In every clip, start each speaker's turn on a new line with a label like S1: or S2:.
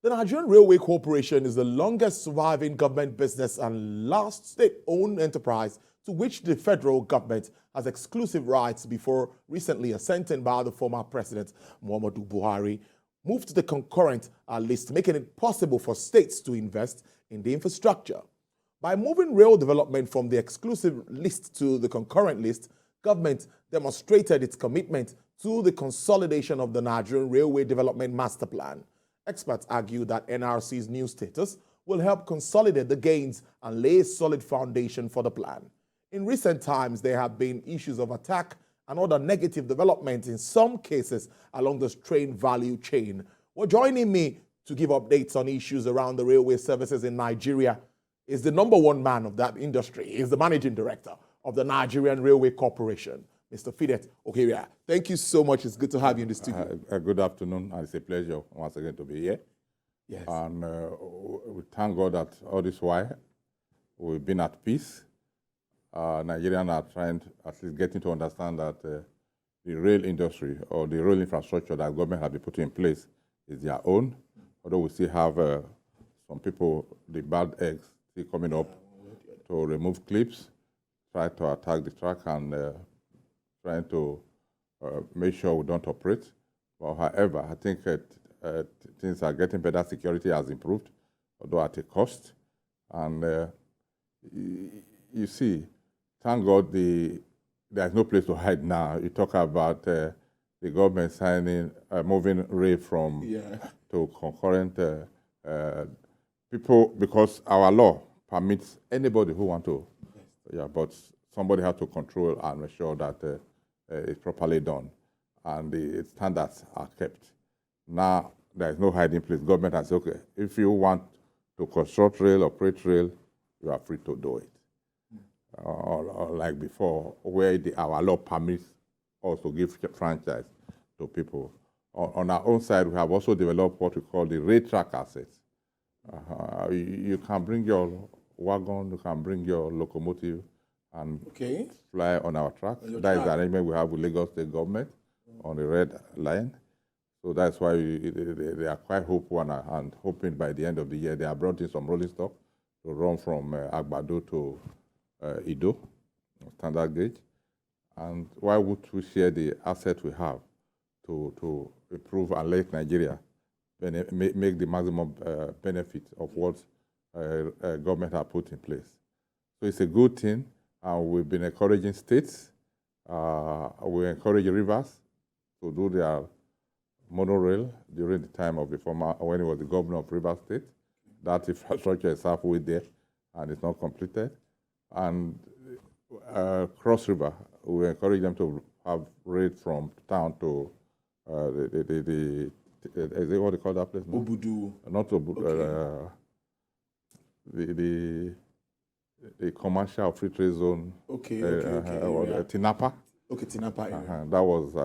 S1: The Nigerian Railway Corporation is the longest surviving government business and last state-owned enterprise to which the federal government has exclusive rights before recently a sentence by the former president, Muhammadu Buhari, moved to the concurrent list, making it possible for states to invest in the infrastructure. By moving rail development from the exclusive list to the concurrent list, government demonstrated its commitment to the consolidation of the Nigerian Railway Development Master Plan. Experts argue that NRC's new status will help consolidate the gains and lay a solid foundation for the plan. In recent times, there have been issues of attack and other negative developments in some cases along the train value chain. Well, joining me to give updates on issues around the railway services in Nigeria is the #1 man of that industry. He is the managing director of the Nigerian Railway Corporation, Mr. Devt. Okay, thank you so much. It's good to have you in the studio.
S2: Good afternoon, and it's a pleasure once again to be here.
S1: Yes.
S2: And we thank God that all this while we've been at peace. Nigerians are trying to at least getting to understand that the rail industry or the rail infrastructure that government has been putting in place is their own. Although we still have some people, the bad eggs, still coming up to remove clips, try to attack the track, and trying to make sure we don't operate. But however, I think things are getting better. Security has improved, although at a cost. And you see, thank God there's no place to hide now. You talk about the government signing, moving rail from to concurrent people, because our law permits anybody who want to, but somebody has to control and make sure that it's properly done and the standards are kept. Now, there is no hiding place. Government has said, okay, if you want to construct rail, operate rail, you are free to do it. Or like before, where our law permits us to give franchise to people. On our own side, we have also developed what we call the rail track assets. You can bring your wagon, you can bring your locomotive, and fly on our track. That is the arrangement we have with Lagos State government on the red line. So that's why they are quite hopeful and hoping by the end of the year they have brought in some rolling stock to run from Agbado to Ido, standard gauge. And why would we share the asset we have to improve and let Nigeria make the maximum benefit of what government have put in place? So it's a good thing. We've been encouraging states. We encourage rivers to do their monorail during the time of the former, when he was the governor of Rivers State. That infrastructure is halfway there and it's not completed. And Cross River, we encourage them to have rail from town to is it what they call that place? No?
S1: Obudu.
S2: Not Obudu. The commercial free trade zone. Tinapa.
S1: Okay, Tinapa area.
S2: That was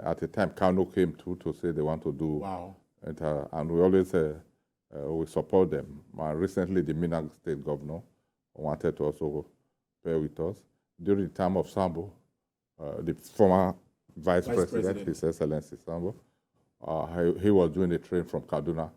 S2: at the time Kano came to say they want to do.
S1: Wow.
S2: And we always we support them. Recently, the Minang State governor wanted to also pair with us. During the time of Sambo, the former Vice President, His Excellency Sambo, he was doing a train from Kaduna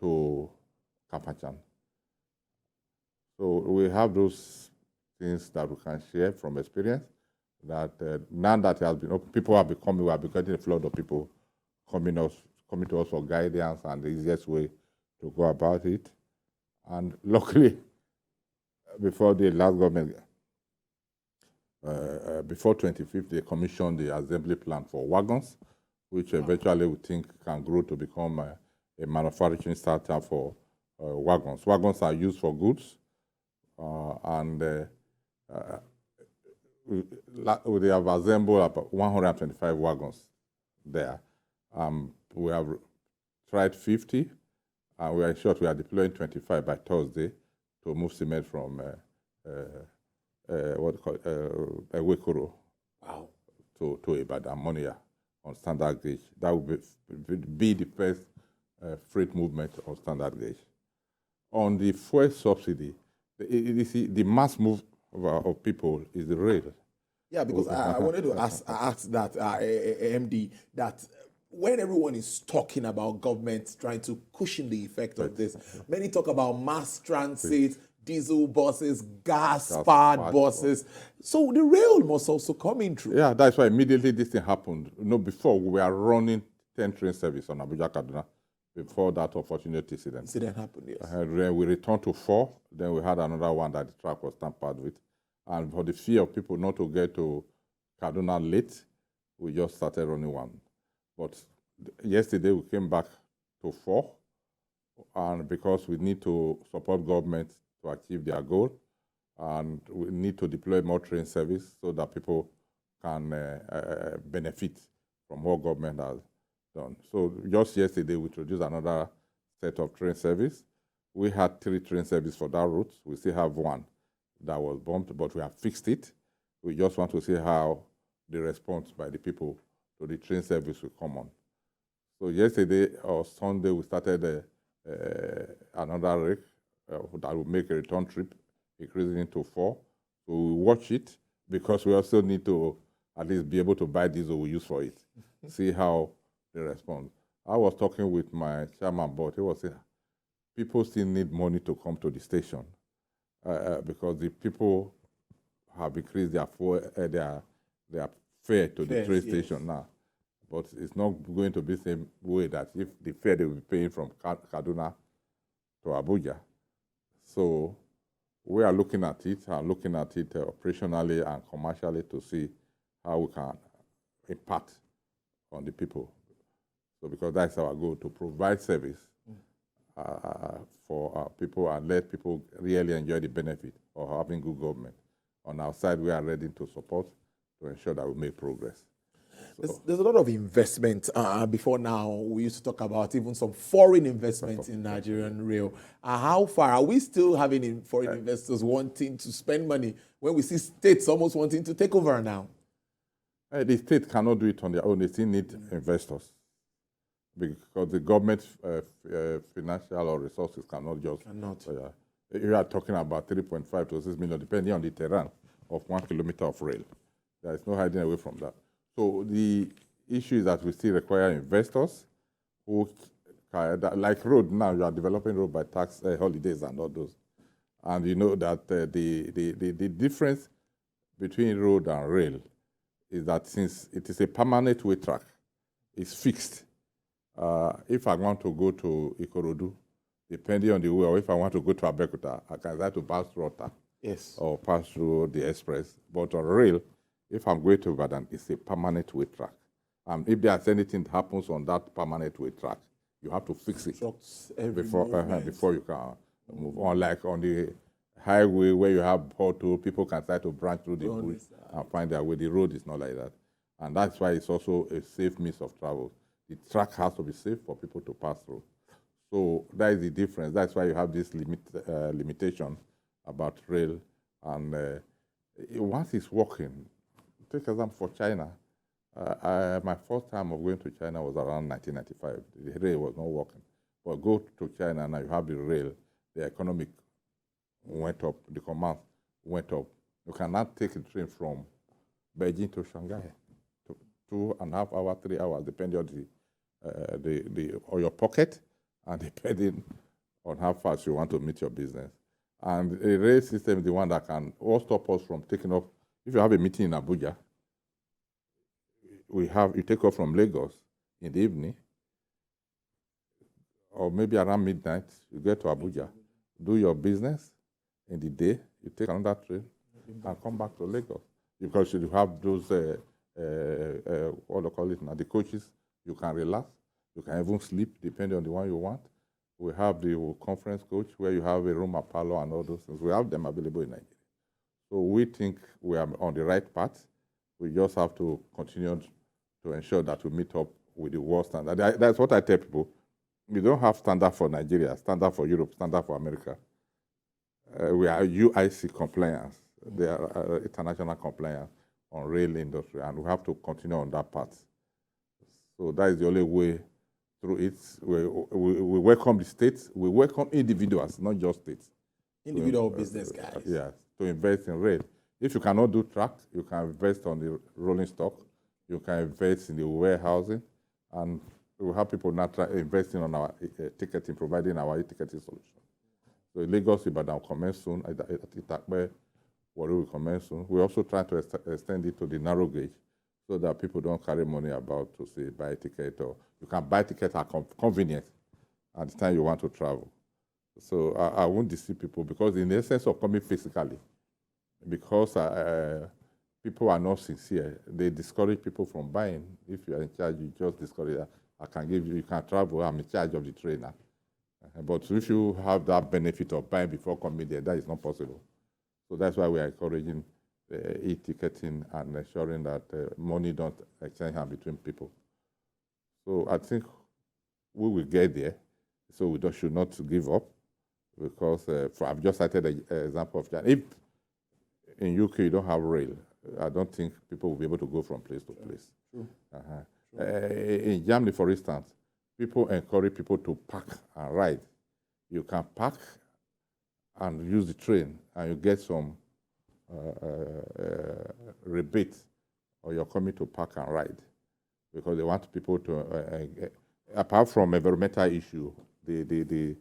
S2: to Kampachan. So we have those things that we can share from experience, that now that it has been open, people have been coming, we have been getting a flood of people coming to us for guidance and the easiest way to go about it. And luckily, before the last government, before 2050, they commissioned the assembly plant for wagons, which eventually we think can grow to become a manufacturing startup for wagons. Wagons are used for goods, and we have assembled about 125 wagons there. We have tried 50, and we are sure we are deploying 25 by Thursday to move cement from Ewekoro to Ibadan, Monia, on standard gauge. That will be the first freight movement on standard gauge. On the fuel subsidy, the mass move of people is the rail.
S1: Yeah, because I wanted to ask that MD that when everyone is talking about government trying to cushion the effect of this, many talk about mass transit, diesel buses, gas-powered buses. So the rail must also come in through.
S2: Yeah, that's why immediately this thing happened. Before we were running 10 train service on Abuja-Kaduna before that unfortunate incident.
S1: Happened, yes.
S2: Then we returned to 4. Then we had another one that the track was tampered with. And for the fear of people not to get to Kaduna late, we just started running 1. But yesterday we came back to 4, and because we need to support government to achieve their goal, and we need to deploy more train service so that people can benefit from what government has done. So just yesterday we introduced another set of train service. We had 3 train service for that route. We still have 1 that was bumped, but we have fixed it. We just want to see how the response by the people to the train service will come on. So yesterday or Sunday, we started another rig that will make a return trip, increasing it to 4. So we watch it because we also need to at least be able to buy diesel we use for it, see how they respond. I was talking with my chairman, but he was saying people still need money to come to the station because the people have increased their fare to the train station now. But it's not going to be the same way that if the fare they will be paying from Kaduna to Abuja. So we are looking at it operationally and commercially to see how we can impact on the people. So because that's our goal, to provide service for our people and let people really enjoy the benefit of having good government. On our side, we are ready to support to ensure that we make progress.
S1: There's a lot of investment. Before now, we used to talk about even some foreign investment in Nigerian rail. How far are we still having foreign investors wanting to spend money when we see states almost wanting to take over now?
S2: The state cannot do it on their own. They still need investors because the government financial or resources cannot just. You are talking about 3.5 to 6 million, depending on the terrain of 1 kilometer of rail. There is no hiding away from that. So the issue is that we still require investors who, like road now, you are developing road by tax holidays and all those. And you know that the difference between road and rail is that since it is a permanent way track, it's fixed. If I want to go to Ikorodu, depending on the way, or if I want to go to Abeokuta, I can decide to pass through Ota, or pass through the express. But on rail, if I'm going to Ibadan, it's a permanent way track. If there's anything that happens on that permanent way track, you have to fix it before you can move on. Like on the highway where you have pothole, people can start to branch through the bush and find their way. The road is not like that. And that's why it's also a safe means of travel. The track has to be safe for people to pass through. So that is the difference. That's why you have this limitation about rail. And once it's working, take example for China. My first time of going to China was around 1995. The rail was not working. But go to China now, you have the rail. The economic went up. The commerce went up. You cannot take a train from Beijing to Shanghai. 2.5 hours, 3 hours, depending on on your pocket and depending on how fast you want to meet your business. And a rail system is the one that can all stop us from taking off. If you have a meeting in Abuja, you take off from Lagos in the evening, or maybe around midnight, you get to Abuja, do your business in the day, you take another train and come back to Lagos. Because you have those, what do you call it now, the coaches, you can relax, you can even sleep, depending on the one you want. We have the conference coach where you have a room, a parlor, and all those things. We have them available in Nigeria. So we think we are on the right path. We just have to continue to ensure that we meet up with the world standard. That's what I tell people. We don't have standard for Nigeria, standard for Europe, standard for America. We are UIC compliance. They are international compliance on rail industry, and we have to continue on that path. So that is the only way through it. We welcome the states. We welcome individuals, not just states.
S1: Individual business guys.
S2: Yes, to invest in rail. If you cannot do track, you can invest on the rolling stock. You can invest in the warehousing And we have people now investing on our ticketing, providing our e-ticketing solution. So Lagos Ibadan will commence soon. Itakpe Warri will commence soon. We also try to extend it to the narrow gauge so that people don't carry money about to say buy a ticket, or you can buy tickets at convenience at the time you want to travel. So I won't deceive people, because in the essence of coming physically, because people are not sincere, they discourage people from buying. If you are in charge, you just discourage that. I can give you can travel, I'm in charge of the trainer. But if you have that benefit of buying before coming there, that is not possible. So that's why we are encouraging e-ticketing and ensuring that money don't exchange hands between people. So I think we will get there. So we should not give up, because I've just cited an example of that. If in UK you don't have rail, I don't think people will be able to go from place to place.
S1: True.
S2: In Germany, for instance, people encourage people to park and ride. You can park and use the train, and you get some rebate, or you're coming to park and ride, because they want people to, apart from environmental issue, they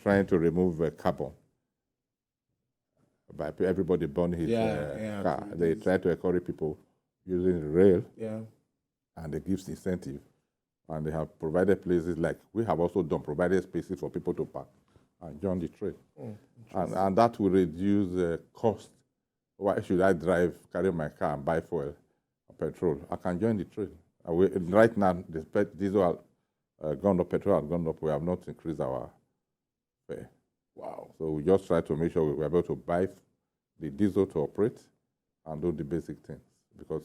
S2: trying to remove carbon by everybody burning his car. They try to encourage people using the rail, and they give incentive. And they have provided places, like we have also provided spaces for people to park and join the train. And that will reduce the cost. Why should I carry my car and buy fuel or petrol? I can join the train. Right now, the diesel has gone up, petrol has gone up. We have not increased our fare.
S1: Wow.
S2: So we just try to make sure we're able to buy the diesel to operate and do the basic things, because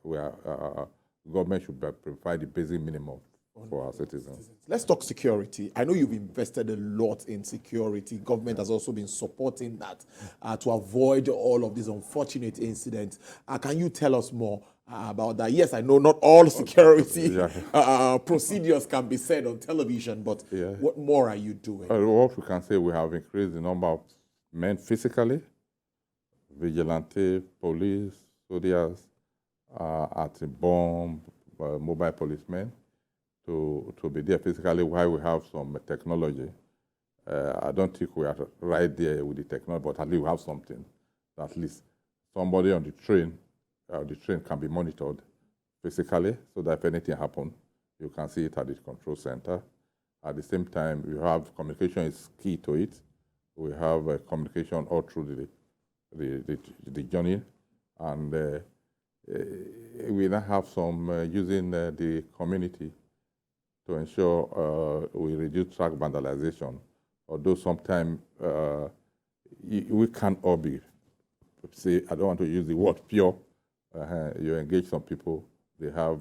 S2: we are government should provide the basic minimum for our citizens.
S1: Let's talk security. I know you've invested a lot in security. Government has also been supporting that to avoid all of these unfortunate incidents. Can you tell us more about that? Yes, I know not all security procedures can be said on television, but what more are you doing?
S2: What we can say, we have increased the number of men physically, vigilante, police, soldiers, anti-bomb, mobile policemen, to be there physically, while we have some technology. I don't think we are right there with the technology, but at least we have something. At least somebody on the train can be monitored physically, so that if anything happens, you can see it at the control center. At the same time, you have communication is key to it. We have communication all through the journey, and we now have some using the community to ensure we reduce track vandalization. Although sometimes we can't all be, say, I don't want to use the word pure. You engage some people, they have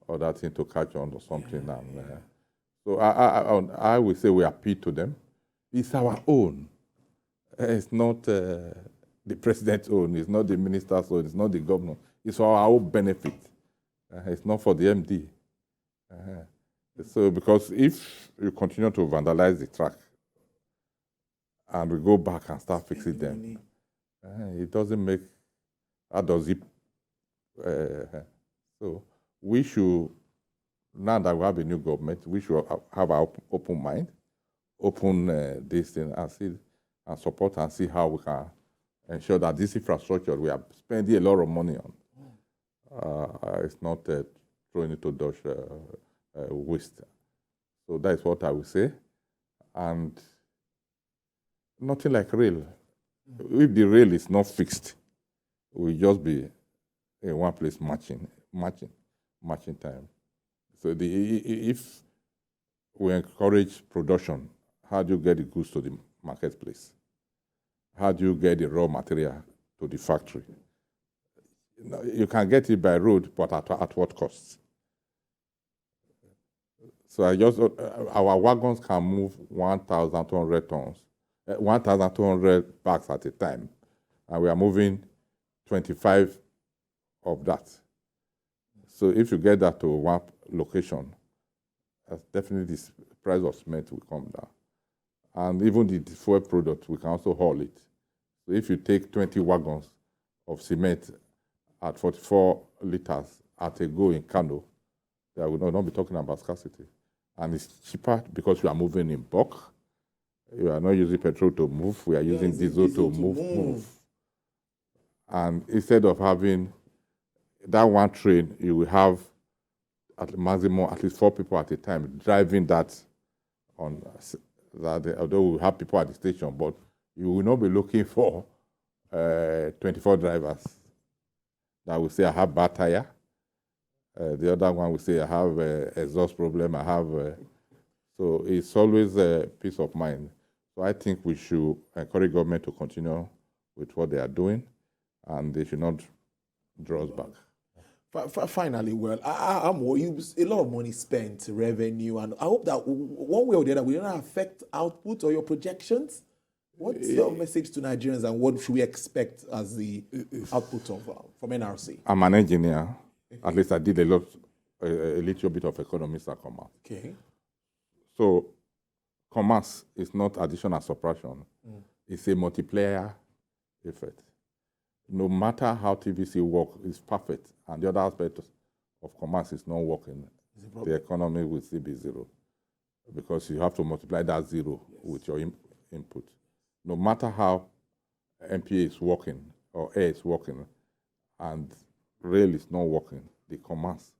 S2: other things to catch on or something. So I would say we appeal to them. It's our own. It's not the president's own. It's not the minister's own. It's not the governor. It's for our own benefit. It's not for the MD. So because if you continue to vandalize the track and we go back and start fixing them, it doesn't make, how does it? So we should, now that we have a new government, we should have an open mind, open this thing, and see and support and see how we can ensure that this infrastructure we are spending a lot of money on, it's not throwing it to dodge waste. So that is what I would say. And nothing like rail. If the rail is not fixed, we'll just be in one place matching time. So if we encourage production, how do you get the goods to the marketplace? How do you get the raw material to the factory? You can get it by road, but at what cost? So our wagons can move 1,200 tons, 1,200 bags at a time, and we are moving 25 of that. So if you get that to one location, definitely the price of cement will come down. And even the fuel product, we can also haul it. So if you take 20 wagons of cement at 44 liters at a go in Kano, They will not be talking about scarcity. And it's cheaper because you are moving in bulk. You are not using petrol to move. We are using diesel to move. And instead of having that one train, you will have at maximum at least 4 people at a time driving that on that. Although we have people at the station, but you will not be looking for 24 drivers that will say I have bad tire. The other one will say I have exhaust problem. I have so it's always a peace of mind. So I think we should encourage government to continue with what they are doing, and they should not draw us back.
S1: Finally, well, a lot of money spent, revenue, and I hope that one way or the other will not affect output or your projections. What's your message to Nigerians, and what should we expect as the output of from NRC?
S2: I'm an engineer. At least I did a little bit of economics at commerce.
S1: Okay.
S2: So commerce is not addition and subtraction. It's a multiplier effect. No matter how TVC works, it's perfect. And the other aspect of commerce is not working. The economy will still be zero, because you have to multiply that zero with your input. No matter how MPA is working or air is working and rail is not working, the commerce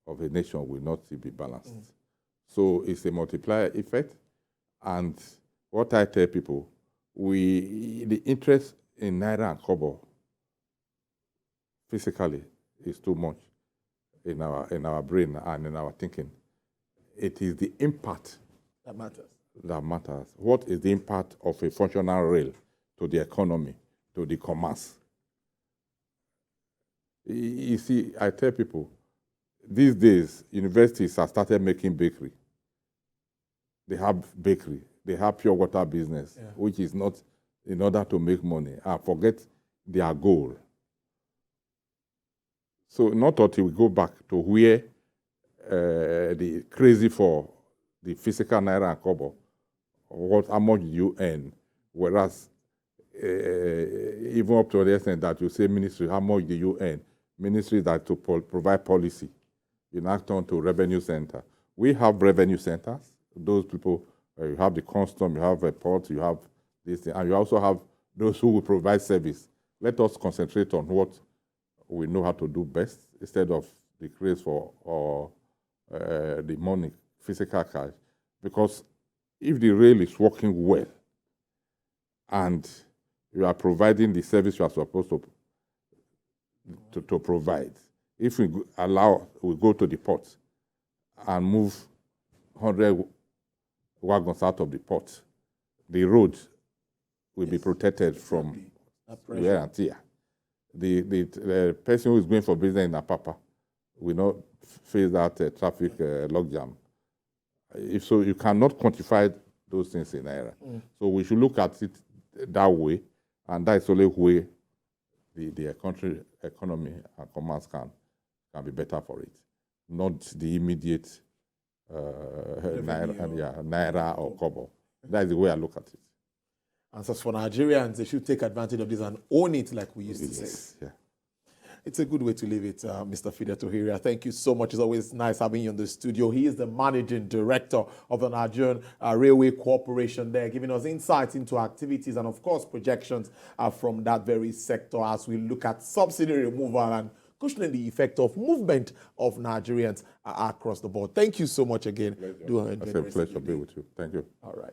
S2: of a nation will not still be balanced. So it's a multiplier effect. And what I tell people, the interest in Naira and Kobo physically is too much in our brain and in our thinking. It is the impact
S1: That matters.
S2: that matters. What is the impact of a functional rail to the economy, to the commerce? You see, I tell people, these days, universities have started making bakery. They have bakery. They have pure water business, which is not in order to make money. And forget their goal. So not until we go back to where the crazy for the physical Naira and Kobo, how much you earn, whereas even up to the extent that you say ministry, how much do you earn? Ministry that to provide policy, you now turn to revenue center. We have revenue centers. Those people, you have the custom, you have a port, you have this thing, and you also have those who will provide service. Let us concentrate on what we know how to do best instead of the craze for the money, physical cash. Because if the rail is working well and you are providing the service you are supposed to provide, if we go to the port and move 100 wagons out of the port, the road will be protected from wear and tear. The person who is going for business in Apapa will not face that traffic logjam. If so, you cannot quantify those things in Naira. So we should look at it that way, and that is the only way the country economy and commerce can be better for it, not the immediate Naira or Kobo. That is the way I look at it.
S1: And so for Nigerians, they should take advantage of this and own it, like we used to say.
S2: Yeah.
S1: It's a good way to leave it, Mr. Fide Tohiria. Thank you so much. It's always nice having you in the studio. He is the managing director of the Nigerian Railway Corporation there, giving us insights into activities and, of course, projections from that very sector as we look at subsidy removal and cushioning the effect of movement of Nigerians across the board. Thank you so much again.
S2: It's a pleasure to be with you. Thank you.
S1: All right.